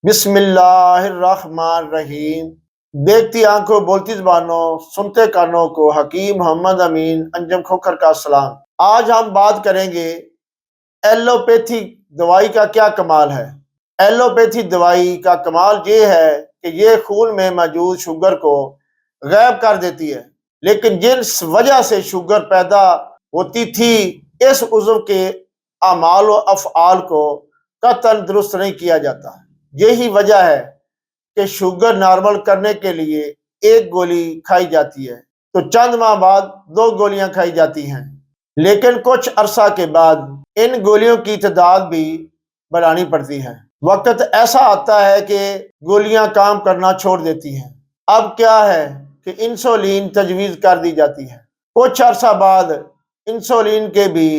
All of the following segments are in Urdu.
بسم اللہ الرحمن الرحیم۔ دیکھتی آنکھوں بولتی زبانوں سنتے کانوں کو حکیم محمد امین انجم کھوکھر کا سلام۔ آج ہم بات کریں گے ایلوپیتھی دوائی کا کیا کمال ہے۔ ایلوپیتھی دوائی کا کمال یہ ہے کہ یہ خون میں موجود شوگر کو غائب کر دیتی ہے، لیکن جس وجہ سے شوگر پیدا ہوتی تھی اس عضو کے اعمال و افعال کو قطعاً درست نہیں کیا جاتا۔ یہی وجہ ہے کہ شوگر نارمل کرنے کے لیے ایک گولی کھائی جاتی ہے تو چند ماہ بعد 2 گولیاں کھائی جاتی ہیں، لیکن کچھ عرصہ کے بعد ان گولیوں کی تعداد بھی بڑھانی پڑتی ہے۔ وقت ایسا آتا ہے کہ گولیاں کام کرنا چھوڑ دیتی ہیں۔ اب کیا ہے کہ انسولین تجویز کر دی جاتی ہے۔ کچھ عرصہ بعد انسولین کے بھی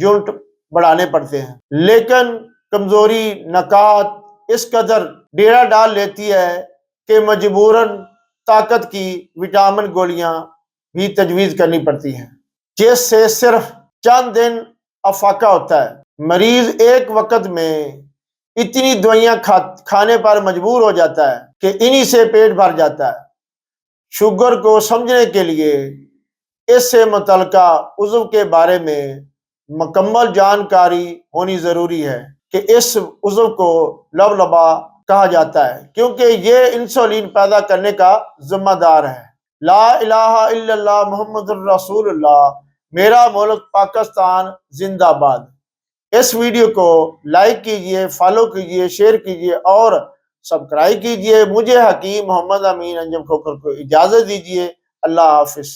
یونٹ بڑھانے پڑتے ہیں، لیکن کمزوری نکات اس قدر ڈیرا ڈال لیتی ہے کہ مجبوراً طاقت کی وٹامن گولیاں بھی تجویز کرنی پڑتی ہیں، جس سے صرف چند دن افاقہ ہوتا ہے۔ مریض ایک وقت میں اتنی دوائیاں کھانے پر مجبور ہو جاتا ہے کہ انہی سے پیٹ بھر جاتا ہے۔ شوگر کو سمجھنے کے لیے اس سے متعلقہ عضو کے بارے میں مکمل جانکاری ہونی ضروری ہے کہ اس عضو کو لبلبا کہا جاتا ہے کیونکہ یہ انسولین پیدا کرنے کا ذمہ دار ہے۔ لا الہ الا اللہ محمد الرسول اللہ۔ میرا ملک پاکستان زندہ باد۔ اس ویڈیو کو لائک کیجئے، فالو کیجئے، شیئر کیجئے اور سبسکرائب کیجئے۔ مجھے حکیم محمد امین انجم کھوکھر کو اجازت دیجئے۔ اللہ حافظ۔